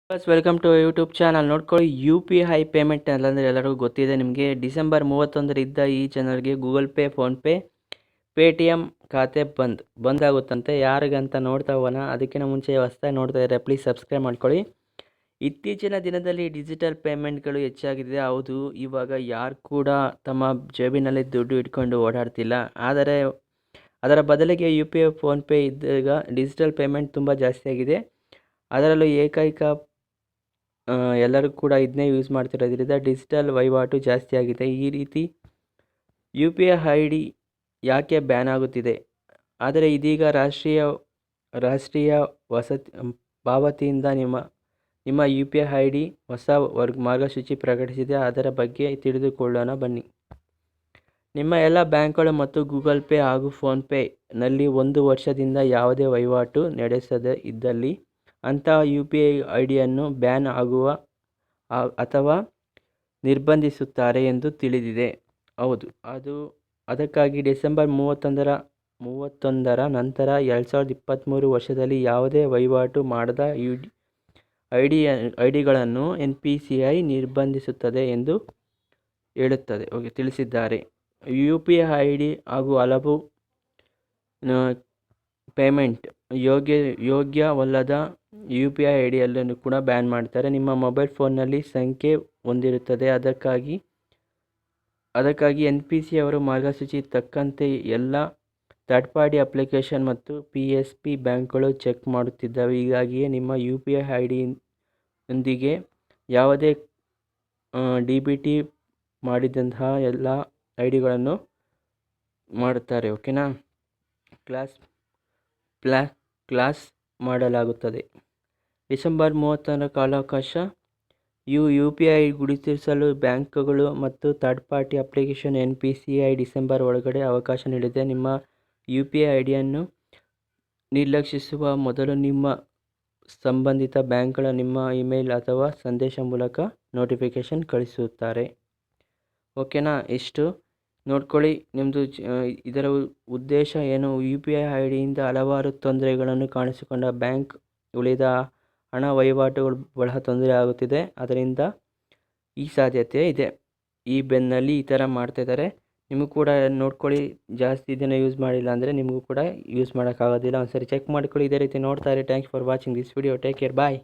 Welcome to YouTube channel. ನೋಡ್ಕೊಳ್ಳಿ, UPI payment ಅಂದರೆ ಎಲ್ಲರಿಗೂ ಗೊತ್ತಿದೆ ನಿಮಗೆ. ಡಿಸೆಂಬರ್ 31 ಈ ಚಾನಲ್ಗೆ ಗೂಗಲ್ ಪೇ, ಫೋನ್ಪೇ, ಪೇಟಿಎಮ್ ಖಾತೆ ಬಂದಾಗುತ್ತಂತೆ. ಯಾರಿಗಂತ ನೋಡ್ತಾ ಹೋಗೋಣ. ಅದಕ್ಕಿಂತ ಮುಂಚೆ ಹೊಸದಾಗಿ ನೋಡ್ತಾ ಇದ್ದಾರೆ, ಪ್ಲೀಸ್ ಸಬ್ಸ್ಕ್ರೈಬ್ ಮಾಡ್ಕೊಳ್ಳಿ. ಇತ್ತೀಚಿನ ದಿನದಲ್ಲಿ ಡಿಜಿಟಲ್ ಪೇಮೆಂಟ್ಗಳು ಹೆಚ್ಚಾಗಿದೆ. ಹೌದು, ಇವಾಗ ಯಾರು ಕೂಡ ತಮ್ಮ ಜೇಬಿನಲ್ಲಿ ದುಡ್ಡು ಇಟ್ಕೊಂಡು ಓಡಾಡ್ತಿಲ್ಲ. ಆದರೆ ಅದರ ಬದಲಿಗೆ UPI, ಫೋನ್ಪೇ ಇದ್ದಾಗ ಡಿಜಿಟಲ್ ಪೇಮೆಂಟ್ ತುಂಬ ಜಾಸ್ತಿ ಆಗಿದೆ. ಅದರಲ್ಲೂ ಏಕೈಕ ಎಲ್ಲರೂ ಕೂಡ ಇದನ್ನೇ ಯೂಸ್ ಮಾಡ್ತಿರೋದ್ರಿಂದ ಡಿಜಿಟಲ್ ವಹಿವಾಟು ಜಾಸ್ತಿ ಆಗಿದೆ. ಈ ರೀತಿ UPI ID ಯಾಕೆ ಬ್ಯಾನ್ ಆಗುತ್ತಿದೆ? ಆದರೆ ಇದೀಗ ರಾಷ್ಟ್ರೀಯ ಪಾವತಿಯಿಂದ ನಿಮ್ಮ UPI ID ಹೊಸ ಮಾರ್ಗಸೂಚಿ ಪ್ರಕಟಿಸಿದೆ. ಅದರ ಬಗ್ಗೆ ತಿಳಿದುಕೊಳ್ಳೋಣ ಬನ್ನಿ. ನಿಮ್ಮ ಎಲ್ಲ ಬ್ಯಾಂಕ್ಗಳು ಮತ್ತು ಗೂಗಲ್ ಪೇ ಹಾಗೂ ಫೋನ್ಪೇನಲ್ಲಿ 1 ವರ್ಷದಿಂದ ಯಾವುದೇ ವಹಿವಾಟು ನಡೆಸದೇ ಇದ್ದಲ್ಲಿ ಅಂತಹ UPI IDಯನ್ನು ಬ್ಯಾನ್ ಅಥವಾ ನಿರ್ಬಂಧಿಸುತ್ತಾರೆ ಎಂದು ತಿಳಿದಿದೆ. ಹೌದು, ಅದಕ್ಕಾಗಿ ಡಿಸೆಂಬರ್ 31 ನಂತರ 2023 ವರ್ಷದಲ್ಲಿ ಯಾವುದೇ ವಹಿವಾಟು ಮಾಡದ ಐಡಿಗಳನ್ನು NPCI ನಿರ್ಬಂಧಿಸುತ್ತದೆ ಎಂದು ತಿಳಿಸಿದ್ದಾರೆ. UPI ID ಹಾಗೂ ಹಲವು ಪೇಮೆಂಟ್ ಯೋಗ್ಯವಲ್ಲದ UPI IDಯನ್ನು ಕೂಡ ಬ್ಯಾನ್ ಮಾಡ್ತಾರೆ. ನಿಮ್ಮ ಮೊಬೈಲ್ ಫೋನ್ನಲ್ಲಿ ಸಂಖ್ಯೆ ಹೊಂದಿರುತ್ತದೆ. ಅದಕ್ಕಾಗಿ NPCI ಅವರ ಮಾರ್ಗಸೂಚಿ ತಕ್ಕಂತೆ ಎಲ್ಲ ಥರ್ಡ್ ಪಾರ್ಟಿ ಅಪ್ಲಿಕೇಶನ್ ಮತ್ತು PSP ಬ್ಯಾಂಕ್ಗಳು ಚೆಕ್ ಮಾಡುತ್ತಿದ್ದಾವೆ. ಹೀಗಾಗಿಯೇ ನಿಮ್ಮ UPI ID ಯೊಂದಿಗೆ ಯಾವುದೇ DBT ಮಾಡಿದಂತಹ ಎಲ್ಲ ಐಡಿಗಳನ್ನು ಮಾಡುತ್ತಾರೆ. ಓಕೆನಾ? ಕ್ಲಾಸ್ ಮಾಡಲಾಗುತ್ತದೆ. ಡಿಸೆಂಬರ್ 31 ಕಾಲಾವಕಾಶ. UPI ಗುರುತಿಸಲು ಬ್ಯಾಂಕ್ಗಳು ಮತ್ತು third party application NPCI December ಒಳಗಡೆ ಅವಕಾಶ ನೀಡಿದೆ. ನಿಮ್ಮ UPI IDಯನ್ನು ನಿರ್ಲಕ್ಷಿಸುವ ಮೊದಲು ನಿಮ್ಮ ಸಂಬಂಧಿತ ಬ್ಯಾಂಕ್ಗಳು ನಿಮ್ಮ ಇಮೇಲ್ ಅಥವಾ ಸಂದೇಶ ಮೂಲಕ ನೋಟಿಫಿಕೇಷನ್ ಕಳಿಸುತ್ತಾರೆ. ಓಕೆನಾ? ಇಷ್ಟು ನೋಡ್ಕೊಳ್ಳಿ. ನಿಮ್ಮದು ಇದರ ಉದ್ದೇಶ ಏನು? UPI IDಯಿಂದ ಹಲವಾರು ತೊಂದರೆಗಳನ್ನು ಕಾಣಿಸಿಕೊಂಡ ಬ್ಯಾಂಕ್ ಉಳಿದ ಹಣ ವಹಿವಾಟುಗಳು ಬಹಳ ತೊಂದರೆ ಆಗುತ್ತಿದೆ. ಅದರಿಂದ ಈ ಸಾಧ್ಯತೆ ಇದೆ. ಈ ಬೆನ್ನಲ್ಲಿ ಈ ಥರ ಮಾಡ್ತಾಯಿದ್ದಾರೆ. ನಿಮಗೂ ಕೂಡ ನೋಡ್ಕೊಳ್ಳಿ. ಜಾಸ್ತಿ ದಿನ ಯೂಸ್ ಮಾಡಿಲ್ಲ ಅಂದರೆ ನಿಮಗೂ ಕೂಡ ಯೂಸ್ ಮಾಡೋಕ್ಕಾಗೋದಿಲ್ಲ. ಒಂದ್ಸರಿ ಚೆಕ್ ಮಾಡ್ಕೊಳ್ಳಿ. ಇದೇ ರೀತಿ ನೋಡ್ತಾ ಇರಿ. Thanks for watching this video. Take care. Bye.